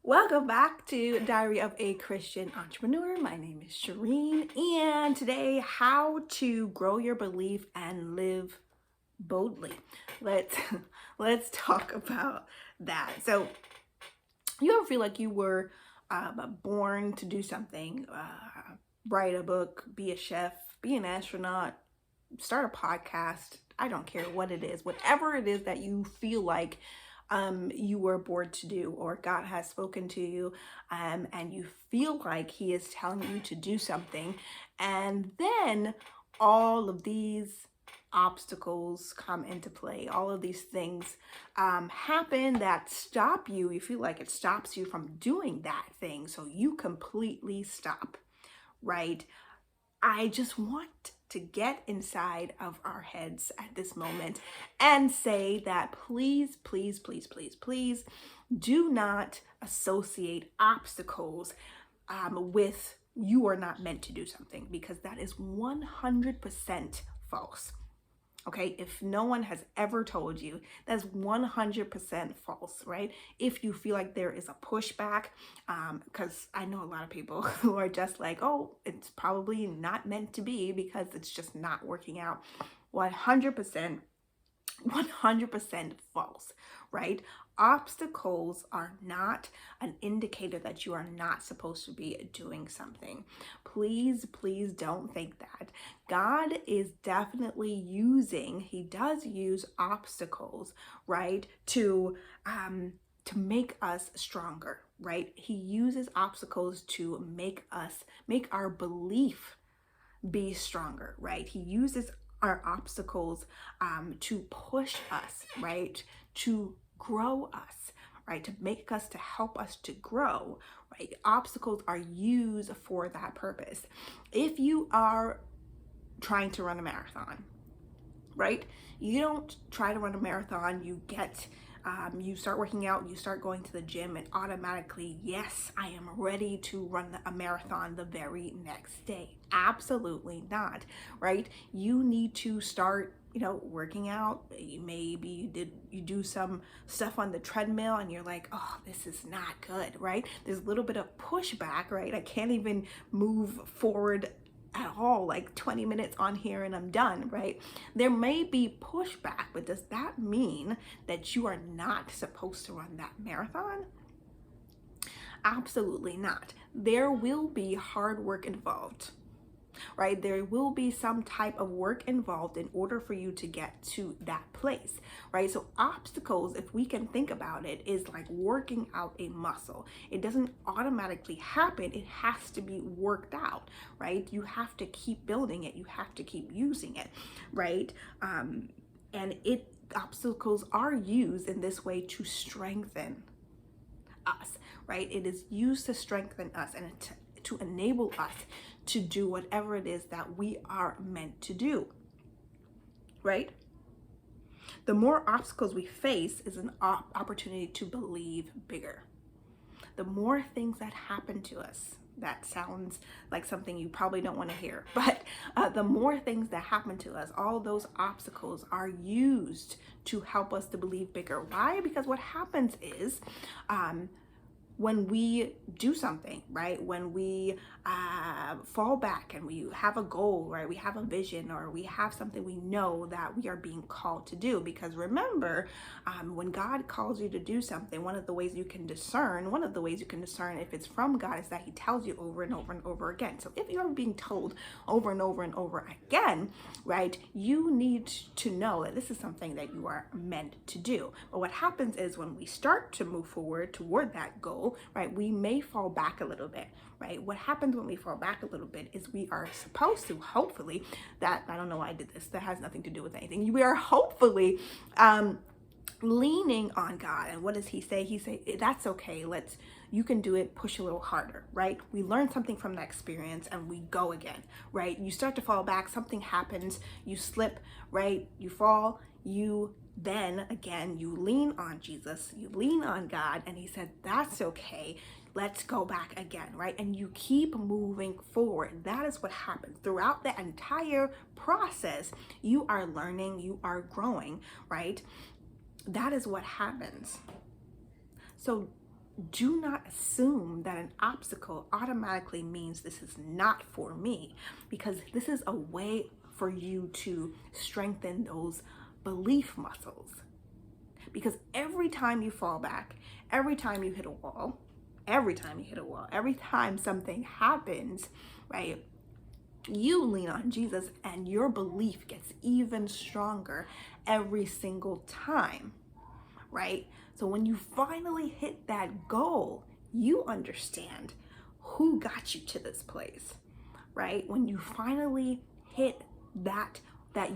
Welcome back to Diary of a Christian Entrepreneur. My name is Shireen, and today, how to grow your belief and live boldly. Let's let's talk about that. So, you ever feel like you were born to do something? Write a book, be a chef, be an astronaut, start a podcast. I don't care what it is, whatever it is that you feel like you were born to do, or God has spoken to you, and you feel like He is telling you to do something, and then all of these obstacles come into play. All of these things happen that stop you. You feel like it stops you from doing that thing, so you completely stop, right? I just want to get inside of our heads at this moment and say that please, please, please, please, please do not associate obstacles with you are not meant to do something, because that is 100% false. Okay, if no one has ever told you, that's 100% false, right? If you feel like there is a pushback, because I know a lot of people who are just like, oh, it's probably not meant to be because it's just not working out. 100% 100% false, right? Obstacles are not an indicator that you are not supposed to be doing something. Please, please don't think that. God is definitely He does use obstacles, right, to make us stronger, right? He uses obstacles to make our belief be stronger, right? He uses our obstacles to push us, right? To grow us, right? To help us to grow, right? Obstacles are used for that purpose. If you are trying to run a marathon, right? You don't try to run a marathon, you start working out, you start going to the gym, and automatically, yes, I am ready to run a marathon the very next day. Absolutely not, right? You need to start working out. Maybe you do some stuff on the treadmill and you're like, oh, this is not good, right? There's a little bit of pushback, right? I can't even move forward at all, like 20 minutes on here and I'm done, right? There may be pushback, but does that mean that you are not supposed to run that marathon? Absolutely not. There will be hard work involved, right? There will be some type of work involved in order for you to get to that place, right? So obstacles, if we can think about it, is like working out a muscle. It doesn't automatically happen. It has to be worked out, right? You have to keep building it. You have to keep using it, right? And obstacles are used in this way to strengthen us, right? It is used to strengthen us and to enable us to do whatever it is that we are meant to do, right? The more obstacles we face is an opportunity to believe bigger. The more things that happen to us, that sounds like something you probably don't want to hear, but the more things that happen to us, all those obstacles are used to help us to believe bigger. Why? Because what happens is when we do something, right? When we fall back and we have a goal, right? We have a vision, or we have something we know that we are being called to do. Because remember, when God calls you to do something, one of the ways you can discern if it's from God is that He tells you over and over and over again. So if you're being told over and over and over again, right, you need to know that this is something that you are meant to do. But what happens is when we start to move forward toward that goal, right, we may fall back a little bit, right? What happens when we fall back a little bit is we are supposed to, hopefully, I don't know why I did this, that has nothing to do with anything. We are hopefully leaning on God. And what does He say? He say, that's okay, you can do it, push a little harder, right? We learn something from that experience and we go again, right? You start to fall back, something happens, you slip, right? You fall, then again, you lean on Jesus, you lean on God, and He said, that's okay, let's go back again, right? And you keep moving forward. That is what happens throughout the entire process. You are learning, you are growing, right? That is what happens. So do not assume that an obstacle automatically means this is not for me, because this is a way for you to strengthen those belief muscles. Because every time you fall back, every time you hit a wall, every time something happens, right, you lean on Jesus and your belief gets even stronger every single time, right? So when you finally hit that goal, you understand who got you to this place, right? When you finally hit that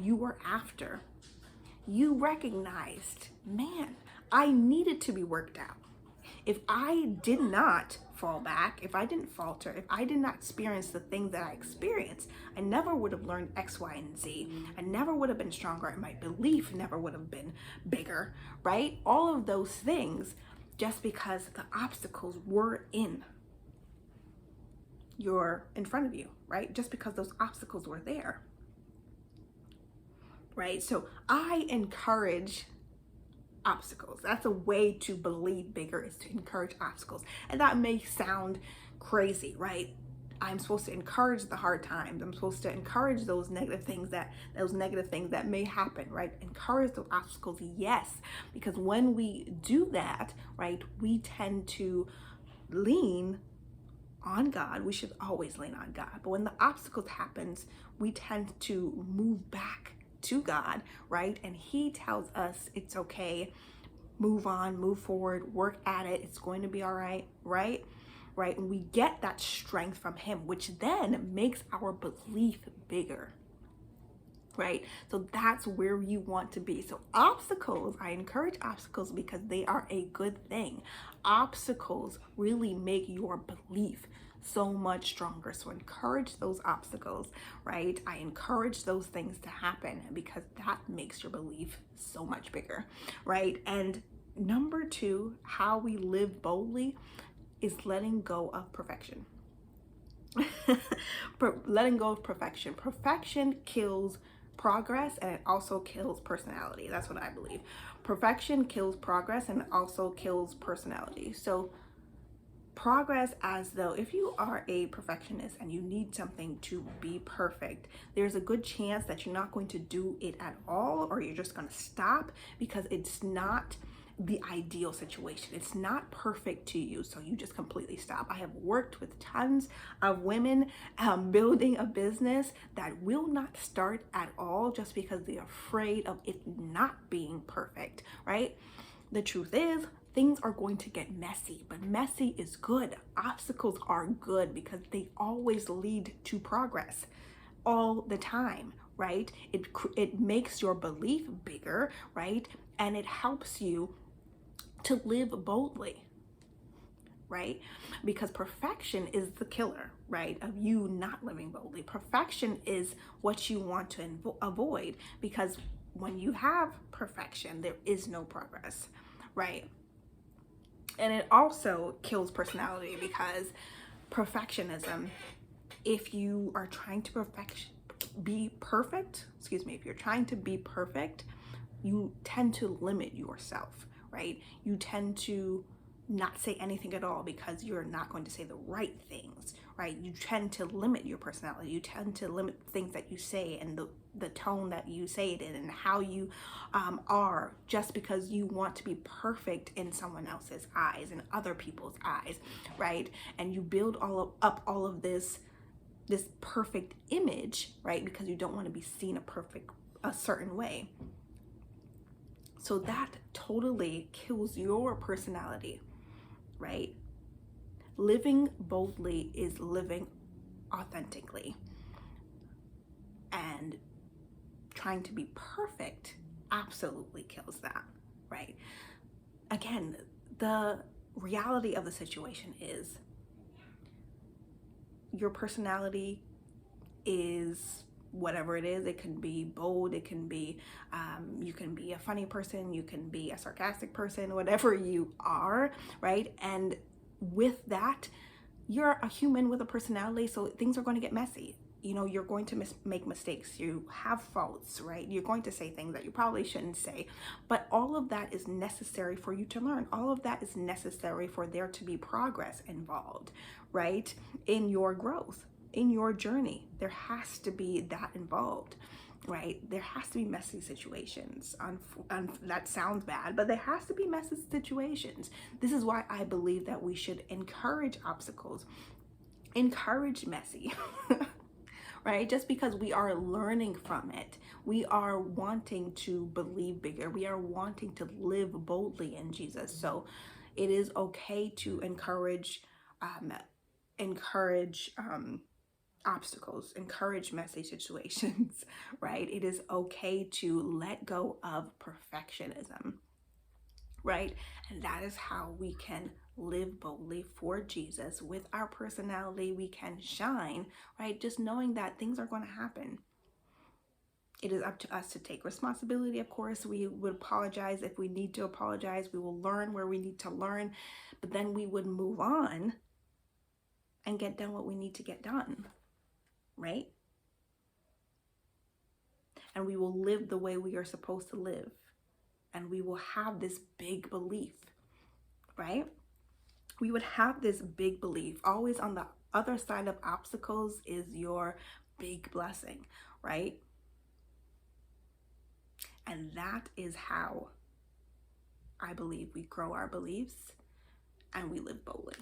you were after, you recognized, man, I needed to be worked out. If I did not fall back, if I didn't falter, if I did not experience the things that I experienced, I never would have learned X, Y, and Z. I never would have been stronger, and my belief never would have been bigger, right? All of those things, just because the obstacles were in front of you, right? Just because those obstacles were there, right? So I encourage obstacles. That's a way to believe bigger, is to encourage obstacles. And that may sound crazy, right? I'm supposed to encourage the hard times. I'm supposed to encourage those negative things that may happen, right? Encourage those obstacles, yes. Because when we do that, right, we tend to lean on God. We should always lean on God. But when the obstacles happens, we tend to move back to God, right? And He tells us it's okay, move on, move forward, work at it, it's going to be all right, right? And we get that strength from Him, which then makes our belief bigger, right? So that's where you want to be. So obstacles, I encourage obstacles because they are a good thing. Obstacles really make your belief so much stronger. So encourage those obstacles, right? I encourage those things to happen because that makes your belief so much bigger, right? And number 2, how we live boldly is letting go of perfection. Letting go of perfection. Perfection kills progress, and it also kills personality. That's what I believe. Perfection kills progress and it also kills personality. So progress, as though if you are a perfectionist and you need something to be perfect, there's a good chance that you're not going to do it at all, or you're just going to stop because it's not the ideal situation. It's not perfect to you, so you just completely stop. I have worked with tons of women building a business that will not start at all just because they're afraid of it not being perfect, right? The truth is, things are going to get messy, but messy is good. Obstacles are good because they always lead to progress all the time, right? It makes your belief bigger, right? And it helps you to live boldly, right? Because perfection is the killer, right, of you not living boldly. Perfection is what you want to avoid, because when you have perfection, there is no progress, right? And it also kills personality, because perfectionism, if you are trying to be perfect, if you're trying to be perfect, you tend to limit yourself, right? You tend to not say anything at all because you're not going to say the right things, right? You tend to limit your personality. You tend to limit things that you say and the tone that you say it in and how you are, just because you want to be perfect in someone else's eyes and other people's eyes, right? And you build up all of this perfect image, right? Because you don't want to be seen a certain way. So that totally kills your personality, right? Living boldly is living authentically. And trying to be perfect absolutely kills that, right? Again, the reality of the situation is your personality is whatever it is. It can be bold, it can be, you can be a funny person, you can be a sarcastic person, whatever you are, right? And with that, you're a human with a personality, so things are going to get messy. you're going to make mistakes. You have faults, right? You're going to say things that you probably shouldn't say. But all of that is necessary for you to learn. All of that is necessary for there to be progress involved, right? In your growth, in your journey. There has to be that involved, right? There has to be messy situations. That sounds bad, but there has to be messy situations. This is why I believe that we should encourage obstacles, encourage messy. Right? Just because we are learning from it, we are wanting to believe bigger. We are wanting to live boldly in Jesus. So it is okay to encourage, encourage obstacles, encourage messy situations, right? It is okay to let go of perfectionism, right? And that is how we can live boldly for Jesus with our personality. We can shine, right? Just knowing that things are going to happen. It is up to us to take responsibility. Of course, we would apologize if we need to apologize. We will learn where we need to learn, but then we would move on and get done what we need to get done, right? And we will live the way we are supposed to live. And we will have this big belief, right? We would have this big belief. Always on the other side of obstacles is your big blessing, right? And that is how I believe we grow our beliefs and we live boldly.